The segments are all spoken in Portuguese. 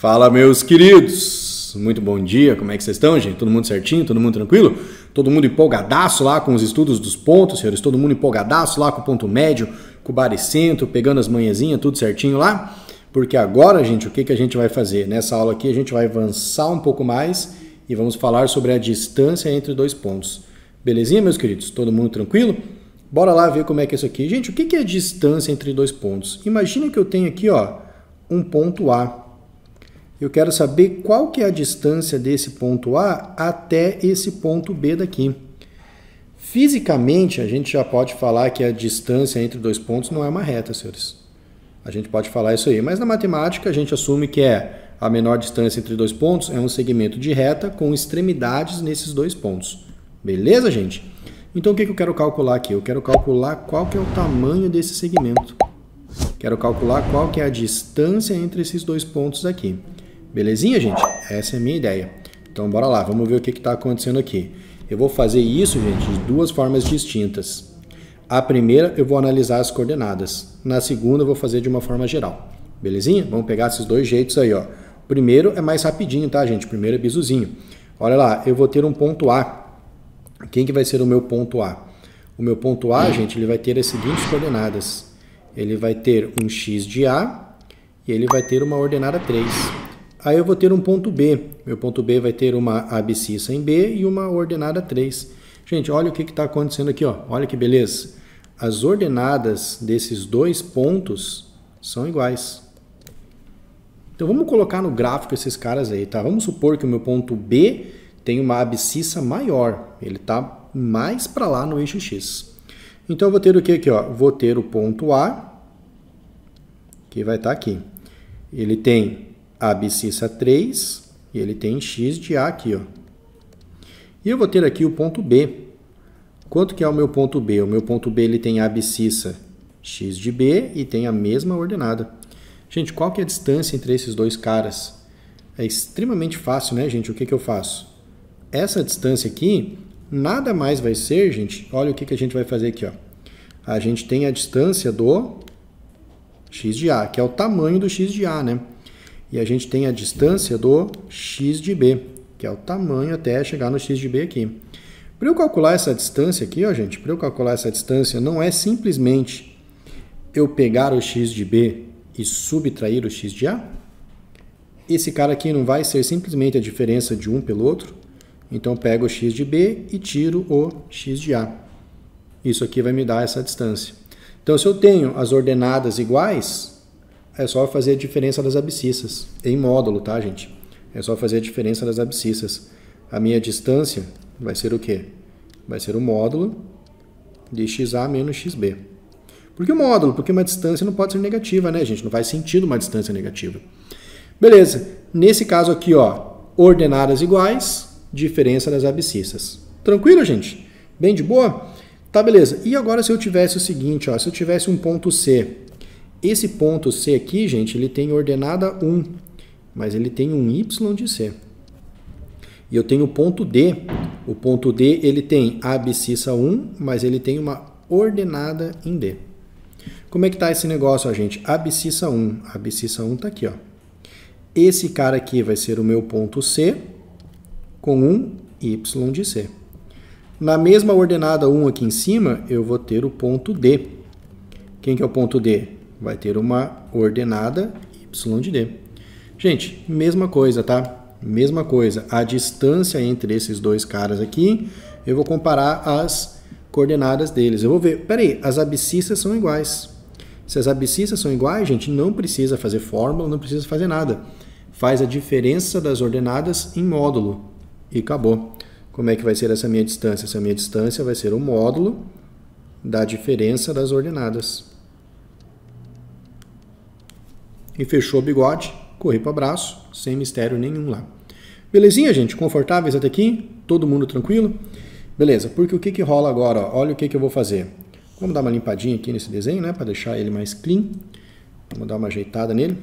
Fala, meus queridos! Muito bom dia, como é que vocês estão, gente? Todo mundo certinho? Todo mundo tranquilo? Todo mundo empolgadaço lá com os estudos dos pontos, senhores? Todo mundo empolgadaço lá com o ponto médio, com o baricentro, pegando as manhãzinhas, tudo certinho lá? Porque agora, gente, o que a gente vai fazer? Nessa aula aqui a gente vai avançar um pouco mais e vamos falar sobre a distância entre dois pontos. Belezinha, meus queridos? Todo mundo tranquilo? Bora lá ver como é que é isso aqui. Gente, o que é a distância entre dois pontos? Imagina que eu tenho aqui, ó, um ponto A. Eu quero saber qual que é a distância desse ponto A até esse ponto B daqui. Fisicamente, a gente já pode falar que a distância entre dois pontos não é uma reta, senhores. A gente pode falar isso aí, mas na matemática a gente assume que a menor distância entre dois pontos é um segmento de reta com extremidades nesses dois pontos. Beleza, gente? Então o que eu quero calcular aqui? Eu quero calcular qual que é o tamanho desse segmento. Quero calcular qual que é a distância entre esses dois pontos aqui. Belezinha, gente? Essa é a minha ideia. Então, bora lá. Vamos ver o que está acontecendo aqui. Eu vou fazer isso, gente, de duas formas distintas. A primeira, eu vou analisar as coordenadas. Na segunda, eu vou fazer de uma forma geral. Belezinha? Vamos pegar esses dois jeitos aí, ó. O primeiro é mais rapidinho, tá, gente? O primeiro é bizuzinho. Olha lá, eu vou ter um ponto A. Quem que vai ser o meu ponto A? O meu ponto A, gente, ele vai ter as seguintes coordenadas. Ele vai ter um x de A e ele vai ter uma ordenada 3. Aí eu vou ter um ponto B. Meu ponto B vai ter uma abscissa em B e uma ordenada 3. Gente, olha o que está acontecendo aqui, ó. Olha que beleza. As ordenadas desses dois pontos são iguais. Então vamos colocar no gráfico esses caras aí, tá? Vamos supor que o meu ponto B tem uma abscissa maior. Ele está mais para lá no eixo X. Então eu vou ter o que aqui, ó? Vou ter o ponto A, que vai estar aqui. Ele tem a abscissa 3 e ele tem x de A aqui, ó. E eu vou ter aqui o ponto B. Quanto que é o meu ponto B? O meu ponto B ele tem a abscissa x de B e tem a mesma ordenada. Gente, qual que é a distância entre esses dois caras? É extremamente fácil, né, gente? O que eu faço? Essa distância aqui nada mais vai ser, gente, olha o que a gente vai fazer aqui, ó. A gente tem a distância do x de A, que é o tamanho do x de A, né? E a gente tem a distância do x de B, que é o tamanho até chegar no x de B aqui. Para eu calcular essa distância aqui, ó, gente, para eu calcular essa distância, não é simplesmente eu pegar o x de B e subtrair o x de A. Esse cara aqui não vai ser simplesmente a diferença de um pelo outro. Então, eu pego o x de B e tiro o x de A. Isso aqui vai me dar essa distância. Então, se eu tenho as ordenadas iguais, é só fazer a diferença das abscissas, em módulo, tá, gente? É só fazer a diferença das abscissas. A minha distância vai ser o quê? Vai ser o módulo de xa menos xb. Por que o módulo? Porque uma distância não pode ser negativa, né, gente? Não faz sentido uma distância negativa. Beleza. Nesse caso aqui, ó, ordenadas iguais, diferença das abscissas. Tranquilo, gente? Bem de boa? Tá, beleza. E agora se eu tivesse o seguinte, ó, se eu tivesse um ponto C. Esse ponto C aqui, gente, ele tem ordenada 1, mas ele tem um y de C. E eu tenho o ponto D. O ponto D, ele tem a abscissa 1, mas ele tem uma ordenada em D. Como é que tá esse negócio, ó, gente? Abscissa 1. A abscissa 1 tá aqui, ó. Esse cara aqui vai ser o meu ponto C com um y de C. Na mesma ordenada 1 aqui em cima, eu vou ter o ponto D. Quem que é o ponto D? Vai ter uma ordenada y de D. Gente, mesma coisa, tá? Mesma coisa. A distância entre esses dois caras aqui, eu vou comparar as coordenadas deles. Eu vou ver, peraí, as abscissas são iguais. Se as abscissas são iguais, gente, não precisa fazer fórmula, não precisa fazer nada. Faz a diferença das ordenadas em módulo. E acabou. Como é que vai ser essa minha distância? Essa minha distância vai ser o módulo da diferença das ordenadas. E fechou o bigode, corri para o abraço, sem mistério nenhum lá. Belezinha, gente? Confortáveis até aqui? Todo mundo tranquilo? Beleza, porque o que rola agora? Ó? Olha o que eu vou fazer. Vamos dar uma limpadinha aqui nesse desenho, né? Para deixar ele mais clean. Vamos dar uma ajeitada nele.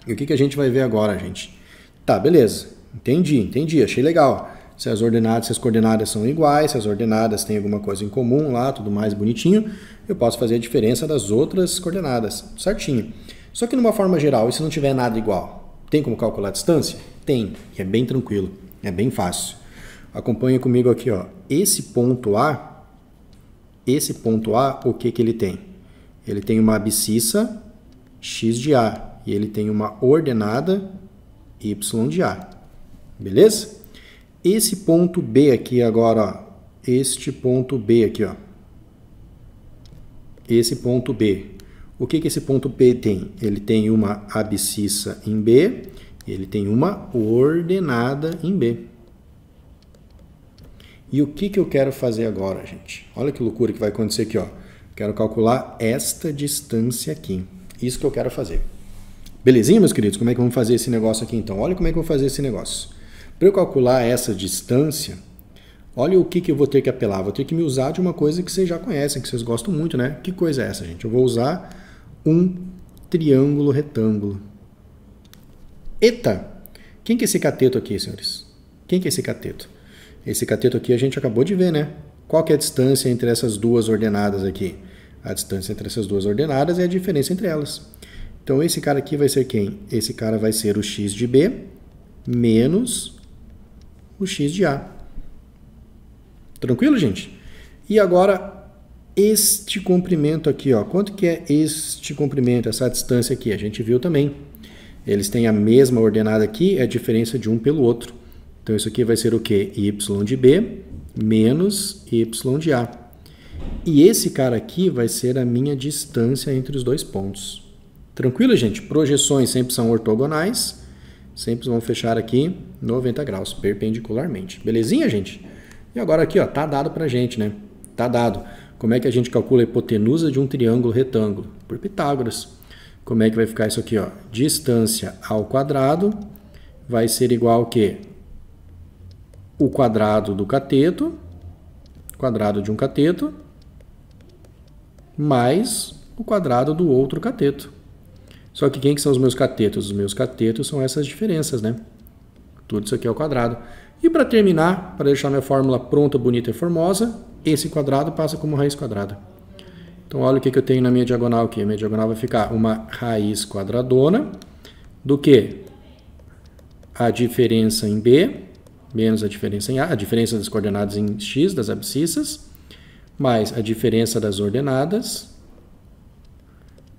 E o que a gente vai ver agora, gente? Tá, beleza. Entendi, achei legal. Se as coordenadas são iguais, se as ordenadas têm alguma coisa em comum lá, tudo mais bonitinho, eu posso fazer a diferença das outras coordenadas, certinho. Só que numa forma geral, e se não tiver nada igual? Tem como calcular a distância? Tem, e é bem tranquilo, é bem fácil. Acompanha comigo aqui, ó. Esse ponto A, o que que ele tem? Ele tem uma abscissa x de A e ele tem uma ordenada y de A. Beleza? Esse ponto B aqui agora, ó. Este ponto B aqui, ó. Esse ponto B. O que que esse ponto B tem? Ele tem uma abscissa em B, ele tem uma ordenada em B. E o que que eu quero fazer agora, gente? Olha que loucura que vai acontecer aqui, ó. Quero calcular esta distância aqui. Isso que eu quero fazer. Belezinha, meus queridos? Como é que vamos fazer esse negócio aqui, então? Olha como é que eu vou fazer esse negócio. Para eu calcular essa distância, olha o que que eu vou ter que apelar. Vou ter que me usar de uma coisa que vocês já conhecem, que vocês gostam muito, né? Que coisa é essa, gente? Eu vou usar um triângulo retângulo. Eita! Quem que é esse cateto aqui, senhores? Quem que é esse cateto? Esse cateto aqui a gente acabou de ver, né? Qual que é a distância entre essas duas ordenadas aqui? A distância entre essas duas ordenadas é a diferença entre elas. Então, esse cara aqui vai ser quem? Esse cara vai ser o x de B menos o x de A. Tranquilo, gente? E agora, este comprimento aqui, ó. Quanto que é este comprimento, essa distância aqui? A gente viu também. Eles têm a mesma ordenada aqui, é a diferença de um pelo outro. Então, isso aqui vai ser o quê? Y de B menos Y de A. E esse cara aqui vai ser a minha distância entre os dois pontos. Tranquilo, gente? Projeções sempre são ortogonais. Sempre vão fechar aqui 90 graus, perpendicularmente. Belezinha, gente? E agora aqui, ó, tá dado pra gente, né? Tá dado. Como é que a gente calcula a hipotenusa de um triângulo retângulo? Por Pitágoras. Como é que vai ficar isso aqui, ó? Distância ao quadrado vai ser igual ao quê? O quadrado do cateto, quadrado de um cateto, mais o quadrado do outro cateto. Só que quem que são os meus catetos? Os meus catetos são essas diferenças, né? Tudo isso aqui é o quadrado. E para terminar, para deixar minha fórmula pronta, bonita e formosa, esse quadrado passa como raiz quadrada. Então, olha o que eu tenho na minha diagonal aqui. A minha diagonal vai ficar uma raiz quadradona do que? A diferença em B, menos a diferença em A, a diferença das coordenadas em X, das abscissas, mais a diferença das ordenadas,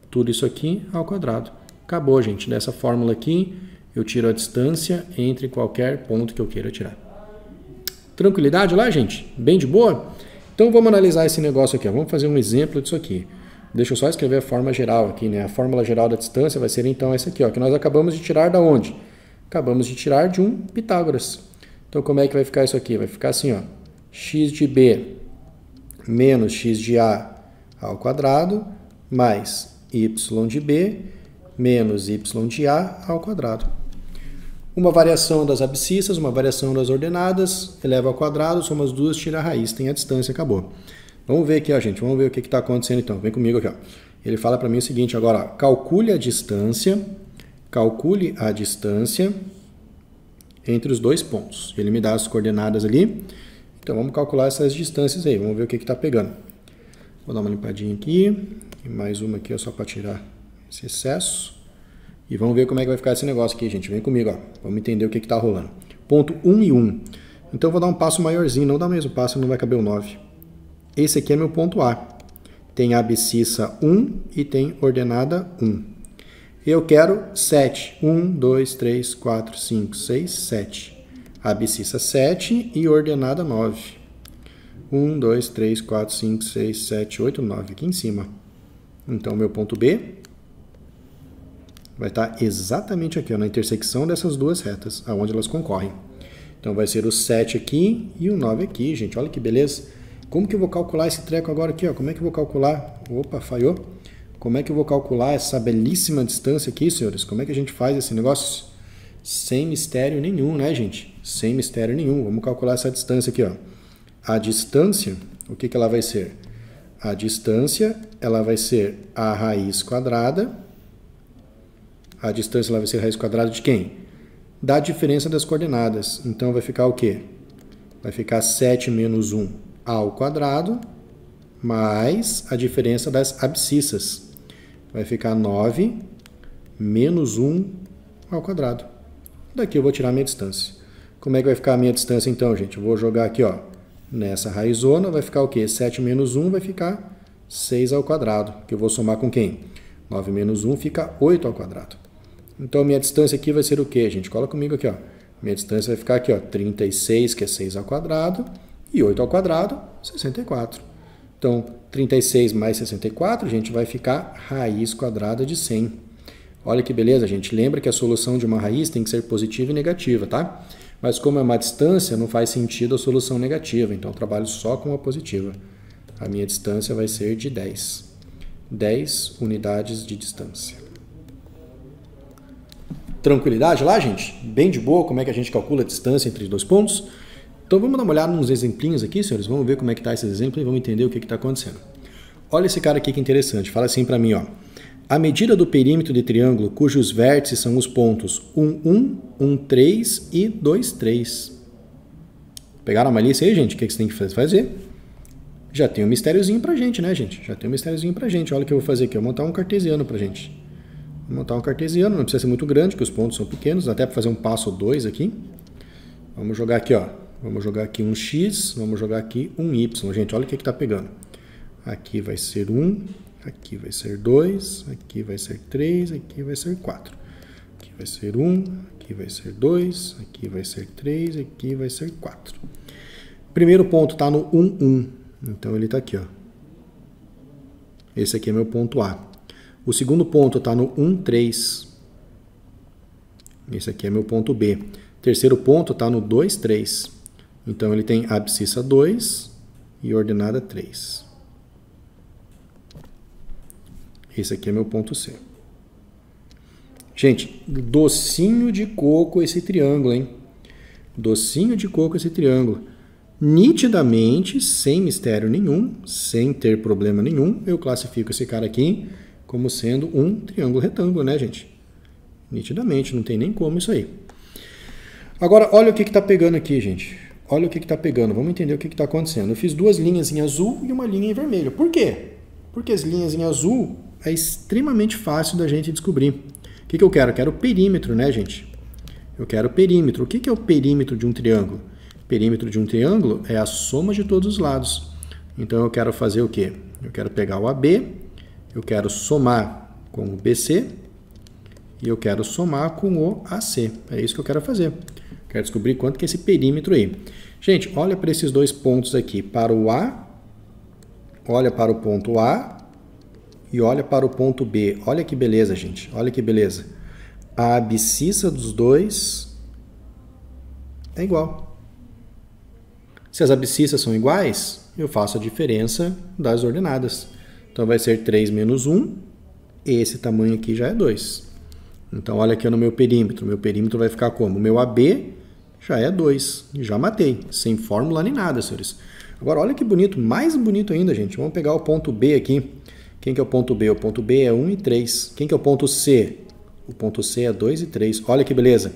tudo isso aqui ao quadrado. Acabou, gente. Dessa fórmula aqui, eu tiro a distância entre qualquer ponto que eu queira tirar. Tranquilidade lá, gente? Bem de boa? Então, vamos analisar esse negócio aqui. Ó. Vamos fazer um exemplo disso aqui. Deixa eu só escrever a forma geral aqui, né? A fórmula geral da distância vai ser, então, essa aqui, ó, que nós acabamos de tirar da onde? Acabamos de tirar de um Pitágoras. Então, como é que vai ficar isso aqui? Vai ficar assim, ó, x de B menos x de A ao quadrado, mais y de B menos y de A ao quadrado. Uma variação das abscissas, uma variação das ordenadas, eleva ao quadrado, soma as duas, tira a raiz, tem a distância, acabou. Vamos ver aqui, ó, gente, vamos ver o que está acontecendo então. Vem comigo aqui, ó. Ele fala para mim o seguinte agora, ó, calcule a distância entre os dois pontos. Ele me dá as coordenadas ali, então vamos calcular essas distâncias aí, vamos ver o que está pegando. Vou dar uma limpadinha aqui, e mais uma aqui ó, só para tirar esse excesso. E vamos ver como é que vai ficar esse negócio aqui, gente. Vem comigo, ó. Vamos entender o que está rolando. Ponto 1 e 1. Então, eu vou dar um passo maiorzinho. Não dá o mesmo passo, não vai caber o 9. Esse aqui é meu ponto A. Tem a abscissa 1 e tem ordenada 1. Eu quero 7. 1, 2, 3, 4, 5, 6, 7. Abscissa 7 e ordenada 9. 1, 2, 3, 4, 5, 6, 7, 8, 9. Aqui em cima. Então, meu ponto B vai estar exatamente aqui, ó, na intersecção dessas duas retas, aonde elas concorrem. Então, vai ser o 7 aqui e o 9 aqui, gente. Olha que beleza. Como que eu vou calcular esse treco agora aqui? Ó? Como é que eu vou calcular? Opa, falhou. Como é que eu vou calcular essa belíssima distância aqui, senhores? Como é que a gente faz esse negócio? Sem mistério nenhum, né, gente? Sem mistério nenhum. Vamos calcular essa distância aqui, ó. A distância, o que que ela vai ser? A distância, ela vai ser a raiz quadrada. A distância ela vai ser a raiz quadrada de quem? Da diferença das coordenadas. Então, vai ficar o quê? Vai ficar 7 menos 1 ao quadrado, mais a diferença das abscissas. Vai ficar 9 menos 1 ao quadrado. Daqui eu vou tirar a minha distância. Como é que vai ficar a minha distância então, gente? Eu vou jogar aqui, ó, nessa raizona, vai ficar o quê? 7 menos 1 vai ficar 6 ao quadrado, que eu vou somar com quem? 9 menos 1 fica 8 ao quadrado. Então, minha distância aqui vai ser o quê, gente? Cola comigo aqui, ó. Minha distância vai ficar aqui, ó, 36, que é 6 ao quadrado, e 8 ao quadrado, 64. Então, 36 mais 64, gente, vai ficar raiz quadrada de 100. Olha que beleza, gente. Lembra que a solução de uma raiz tem que ser positiva e negativa, tá? Mas como é uma distância, não faz sentido a solução negativa, então eu trabalho só com a positiva. A minha distância vai ser de 10. 10 unidades de distância. Tranquilidade lá, gente? Bem de boa, como é que a gente calcula a distância entre dois pontos? Então vamos dar uma olhada nos exemplinhos aqui, senhores. Vamos ver como é que está esse exemplo e vamos entender o que está acontecendo. Olha esse cara aqui que interessante. Fala assim para mim, ó. A medida do perímetro de triângulo cujos vértices são os pontos 1, 1, 3 e 2, 3. Pegaram a malícia aí, gente? O que você tem que fazer? Já tem um mistériozinho pra gente, né, gente? Já tem um mistériozinho pra gente. Olha o que eu vou fazer aqui. Eu vou montar um cartesiano pra gente. Vou montar um cartesiano. Não precisa ser muito grande, porque os pontos são pequenos. Dá até para fazer um passo 2 aqui. Vamos jogar aqui, ó. Vamos jogar aqui um x. Vamos jogar aqui um y. Gente, olha o que está pegando. Aqui vai ser 1. Aqui vai ser 2. Aqui vai ser 3. Aqui vai ser 4. Aqui vai ser 1. Aqui vai ser 2. Aqui vai ser 3. Aqui vai ser 4. Primeiro ponto está no 1, 1. Então, ele está aqui, ó. Esse aqui é meu ponto A. O segundo ponto está no 1, 3. Esse aqui é meu ponto B. Terceiro ponto está no 2, 3. Então, ele tem abscissa 2 e ordenada 3. Esse aqui é meu ponto C. Gente, docinho de coco esse triângulo, hein? Docinho de coco esse triângulo. Nitidamente, sem mistério nenhum, sem ter problema nenhum, eu classifico esse cara aqui como sendo um triângulo retângulo, né, gente? Nitidamente, não tem nem como isso aí. Agora, olha o que está pegando aqui, gente. Olha o que está pegando. Vamos entender o que está acontecendo. Eu fiz duas linhas em azul e uma linha em vermelho. Por quê? Porque as linhas em azul é extremamente fácil da gente descobrir. O que eu quero? Eu quero o perímetro, né, gente? Eu quero o perímetro. O que é o perímetro de um triângulo? O perímetro de um triângulo é a soma de todos os lados. Então, eu quero fazer o quê? Eu quero pegar o AB, eu quero somar com o BC e eu quero somar com o AC. É isso que eu quero fazer. Quero descobrir quanto que é esse perímetro aí. Gente, olha para esses dois pontos aqui. Para o A, olha para o ponto A e olha para o ponto B. Olha que beleza, gente. Olha que beleza. A abscissa dos dois é igual. Se as abscissas são iguais, eu faço a diferença das ordenadas. Então, vai ser 3 menos 1. Esse tamanho aqui já é 2. Então, olha aqui no meu perímetro. Meu perímetro vai ficar como? O meu AB já é 2. Já matei. Sem fórmula nem nada, senhores. Agora, olha que bonito. Mais bonito ainda, gente. Vamos pegar o ponto B aqui. Quem que é o ponto B? O ponto B é 1 e 3. Quem que é o ponto C? O ponto C é 2 e 3. Olha que beleza.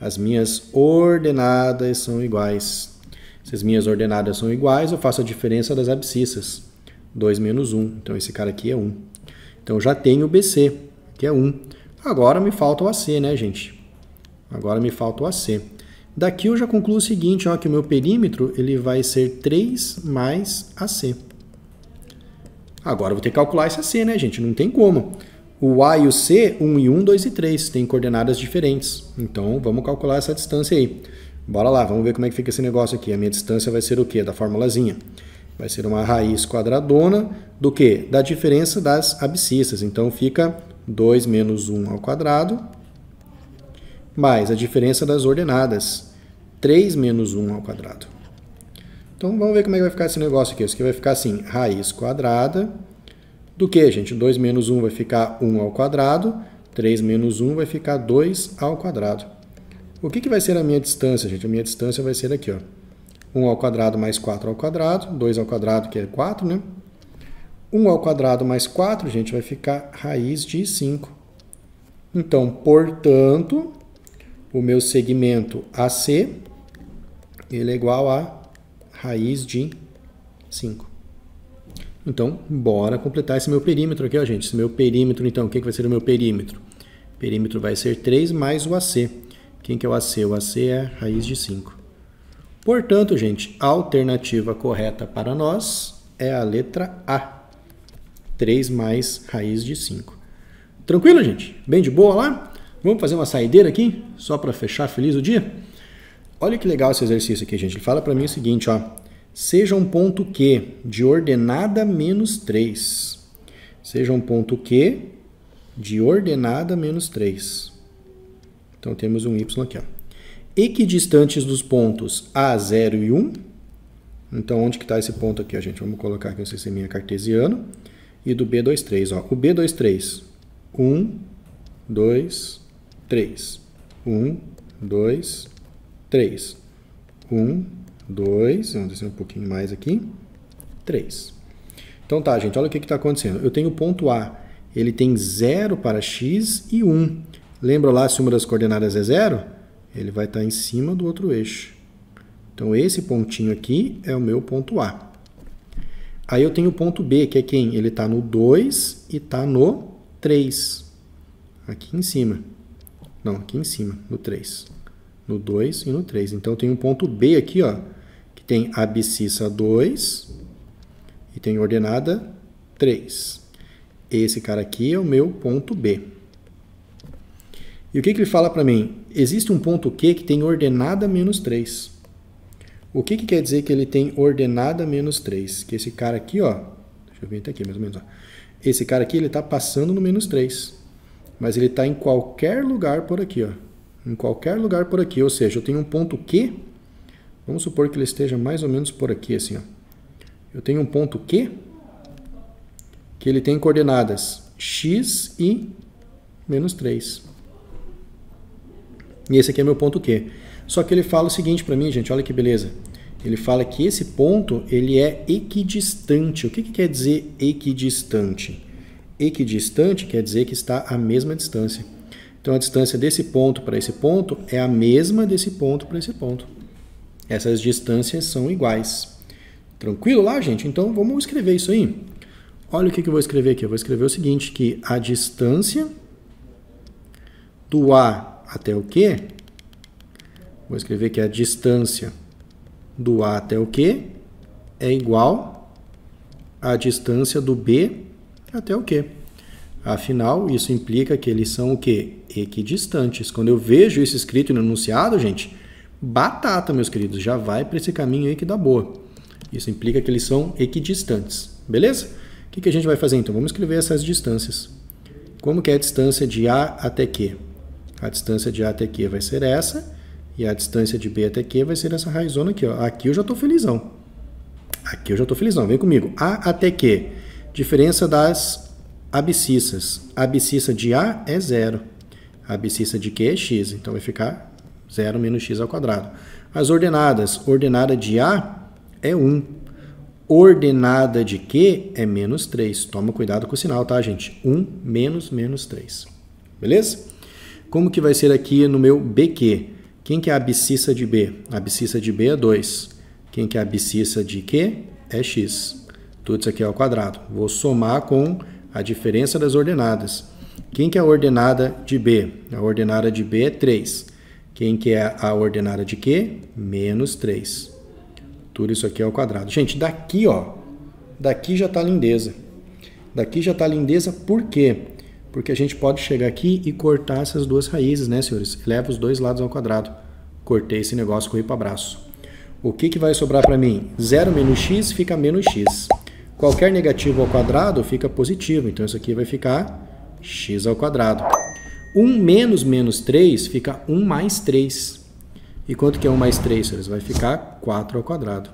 As minhas ordenadas são iguais. Se as minhas ordenadas são iguais, eu faço a diferença das abscissas. 2 menos 1. Então, esse cara aqui é 1. Então, já tenho o BC, que é 1. Agora me falta o AC, né, gente? Agora me falta o AC. Daqui eu já concluo o seguinte, ó, que o meu perímetro ele vai ser 3 mais AC. Agora eu vou ter que calcular esse AC, né, gente? Não tem como. O A e o C, 1 e 1, 2 e 3, têm coordenadas diferentes. Então, vamos calcular essa distância aí. Bora lá, vamos ver como é que fica esse negócio aqui. A minha distância vai ser o quê? Da formulazinha. Vai ser uma raiz quadradona do quê? Da diferença das abscissas. Então, fica 2 menos 1 ao quadrado, mais a diferença das ordenadas. 3 menos 1 ao quadrado. Então, vamos ver como é que vai ficar esse negócio aqui. Isso aqui vai ficar assim, raiz quadrada do que, gente? 2 menos 1 vai ficar 1 ao quadrado, 3 menos 1 vai ficar 2 ao quadrado. O que vai ser a minha distância, gente? A minha distância vai ser aqui, ó. 1 ao quadrado mais 4 ao quadrado, 2 ao quadrado, que é 4, né? 1 ao quadrado mais 4, gente, vai ficar raiz de 5. Então, portanto, o meu segmento AC, ele é igual a raiz de 5. Então, bora completar esse meu perímetro aqui, ó, gente. Esse meu perímetro, então, o que vai ser o meu perímetro? Perímetro vai ser 3 mais o AC. Quem que é o AC? O AC é raiz de 5. Portanto, gente, a alternativa correta para nós é a letra A. 3 mais raiz de 5. Tranquilo, gente? Bem de boa lá? Vamos fazer uma saideira aqui, só para fechar feliz o dia? Olha que legal esse exercício aqui, gente. Ele fala para mim o seguinte, ó. Seja um ponto Q de ordenada menos 3. Seja um ponto Q de ordenada menos 3. Então, temos um Y aqui, ó. Equidistantes dos pontos A0 e 1. Então, onde que está esse ponto aqui, ó, gente? Vamos colocar aqui um sisteminha cartesiano. E do B23, ó. O B23, 1, 2, 3. 1, 2, 3. 1, 2, vamos descer um pouquinho mais aqui. 3. Então tá, gente, olha o que está acontecendo. Eu tenho o ponto A, ele tem 0 para x e 1. Lembra lá, se uma das coordenadas é 0? Ele vai estar em cima do outro eixo. Então, esse pontinho aqui é o meu ponto A. Aí eu tenho o ponto B, que é quem? Ele está no 2 e está no 3. Aqui em cima. Não, aqui em cima, no 3. No 2 e no 3. Então, eu tenho um ponto B aqui, ó, que tem abscissa 2 e tem ordenada 3. Esse cara aqui é o meu ponto B. E o que ele fala para mim? Existe um ponto Q que tem ordenada menos 3. O que quer dizer que ele tem ordenada menos 3? Que esse cara aqui, ó, deixa eu ver até aqui mais ou menos, ó. Esse cara aqui, ele está passando no menos 3. Mas ele está em qualquer lugar por aqui, ó. Em qualquer lugar por aqui, ou seja, eu tenho um ponto Q, vamos supor que ele esteja mais ou menos por aqui, assim, ó. Eu tenho um ponto Q, que ele tem coordenadas x e menos 3. E esse aqui é meu ponto Q. Só que ele fala o seguinte para mim, gente, olha que beleza. Ele fala que esse ponto, ele é equidistante. O que quer dizer equidistante? Equidistante quer dizer que está à mesma distância. Então, a distância desse ponto para esse ponto é a mesma desse ponto para esse ponto. Essas distâncias são iguais. Tranquilo lá, gente? Então, vamos escrever isso aí. Olha o que eu vou escrever aqui. Eu vou escrever o seguinte, que a distância do A até o Q, vou escrever que a distância do A até o Q é igual à distância do B até o Q. Afinal, isso implica que eles são o quê? Equidistantes. Quando eu vejo isso escrito no enunciado, gente, batata, meus queridos, já vai para esse caminho aí que dá boa. Isso implica que eles são equidistantes. Beleza? O que a gente vai fazer então? Vamos escrever essas distâncias. Como que é a distância de A até Q? A distância de A até Q vai ser essa, e a distância de B até Q vai ser essa raizona aqui, ó. Aqui eu já estou felizão. Aqui eu já estou felizão. Vem comigo. A até Q. Diferença das abscissas. A abscissa de A é 0. A abscissa de Q é x. Então vai ficar 0 menos x ao quadrado. As ordenadas. Ordenada de A é 1. Ordenada de Q é menos 3. Toma cuidado com o sinal, tá, gente? 1 menos 3. Beleza? Como que vai ser aqui no meu BQ? Quem que é a abscissa de B? A abscissa de B é 2. Quem que é a abscissa de Q? É x. Tudo isso aqui é ao quadrado. Vou somar com a diferença das ordenadas. Quem que é a ordenada de B? A ordenada de B é 3. Quem que é a ordenada de Q? Menos 3. Tudo isso aqui é ao quadrado. Gente, daqui, ó, daqui já está lindeza. Daqui já está lindeza por quê? Porque a gente pode chegar aqui e cortar essas duas raízes, né, senhores? Leva os dois lados ao quadrado. Cortei esse negócio, corri para abraço. O que vai sobrar para mim? 0 menos x fica menos x. Qualquer negativo ao quadrado fica positivo. Então, isso aqui vai ficar x ao quadrado. 1 menos 3 fica 1 mais 3. E quanto que é 1 mais 3, senhores? Vai ficar 4 ao quadrado.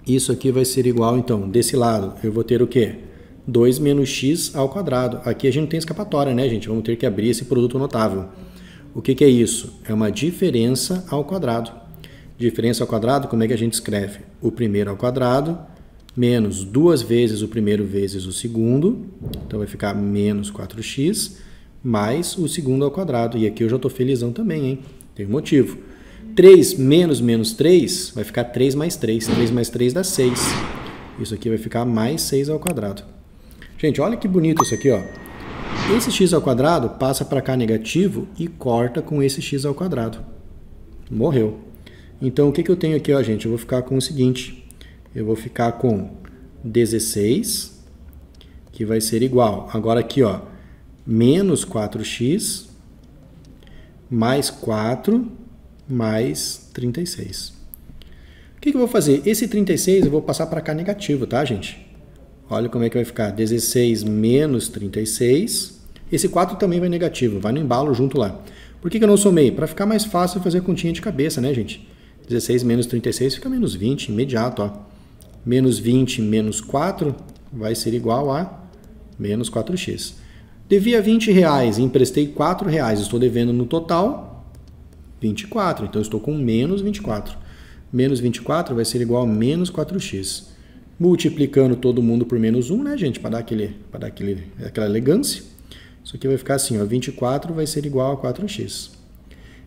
Isso aqui vai ser igual, então, desse lado, eu vou ter o quê? 2 menos x ao quadrado. Aqui a gente não tem escapatória, né, gente? Vamos ter que abrir esse produto notável. O que é isso? É uma diferença ao quadrado. Diferença ao quadrado, como é que a gente escreve? O primeiro ao quadrado, menos 2 vezes o primeiro vezes o segundo. Então, vai ficar menos 4x, mais o segundo ao quadrado. E aqui eu já estou felizão também, hein? Tem um motivo. 3 menos 3 vai ficar 3 mais 3. 3 mais 3 dá 6. Isso aqui vai ficar mais 6 ao quadrado. Gente, olha que bonito isso aqui, ó. Esse x ao quadrado passa para cá negativo e corta com esse x ao quadrado. Morreu. Então, o que eu tenho aqui, ó, gente? Eu vou ficar com o seguinte. Eu vou ficar com 16, que vai ser igual. Agora aqui, ó, menos 4x mais 4 mais 36. O que eu vou fazer? Esse 36 eu vou passar para cá negativo, tá, gente? Olha como é que vai ficar. 16 menos 36. Esse 4 também vai negativo, vai no embalo junto lá. Por que eu não somei? Para ficar mais fácil fazer a continha de cabeça, né, gente? 16 menos 36 fica menos 20, imediato, ó. Menos 20 menos 4 vai ser igual a menos 4x. Devia R$20 e emprestei R$4. Estou devendo no total 24. Então, estou com menos 24. Menos 24 vai ser igual a menos 4x. Multiplicando todo mundo por menos 1, né, gente? Para dar aquela elegância. Isso aqui vai ficar assim, ó, 24 vai ser igual a 4x.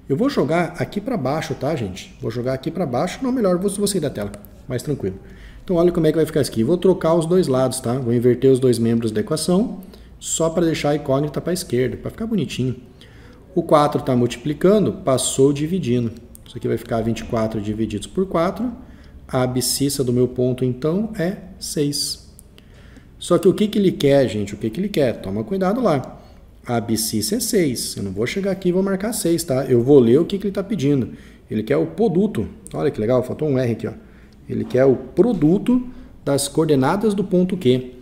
Eu vou jogar aqui para baixo, tá, gente? Vou jogar aqui para baixo. Não, melhor, vou sair da tela. Mais tranquilo. Então, olha como é que vai ficar isso aqui. Vou trocar os dois lados, tá? Vou inverter os dois membros da equação, só para deixar a incógnita para a esquerda, para ficar bonitinho. O 4 está multiplicando, passou dividindo. Isso aqui vai ficar 24 divididos por 4. A abscissa do meu ponto, então, é 6. Só que o que ele quer, gente? O que ele quer? Toma cuidado lá. A abscissa é 6. Eu não vou chegar aqui e vou marcar 6, tá? Eu vou ler o que ele está pedindo. Ele quer o produto. Olha que legal, faltou um R aqui, ó. Ele quer o produto das coordenadas do ponto Q.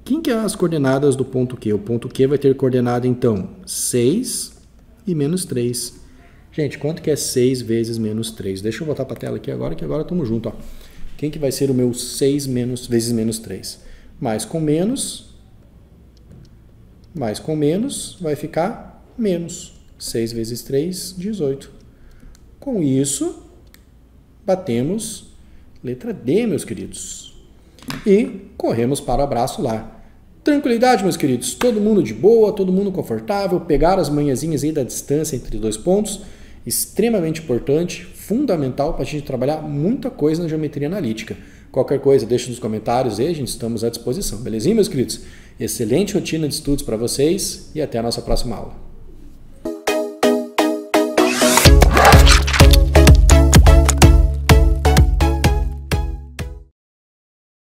Quem que é as coordenadas do ponto Q? O ponto Q vai ter coordenada, então, 6 e menos 3. Gente, quanto que é 6 vezes menos 3? Deixa eu voltar para a tela aqui agora, que agora estamos juntos, ó. Quem que vai ser o meu 6 vezes menos 3? Mais com menos vai ficar menos. 6 vezes 3, 18. Com isso, batemos letra D, meus queridos. E corremos para o abraço lá. Tranquilidade, meus queridos. Todo mundo de boa, todo mundo confortável. Pegaram as manhãzinhas aí da distância entre dois pontos. Extremamente importante, fundamental para a gente trabalhar muita coisa na geometria analítica. Qualquer coisa, deixa nos comentários aí, gente, estamos à disposição. Belezinha, meus queridos? Excelente rotina de estudos para vocês e até a nossa próxima aula.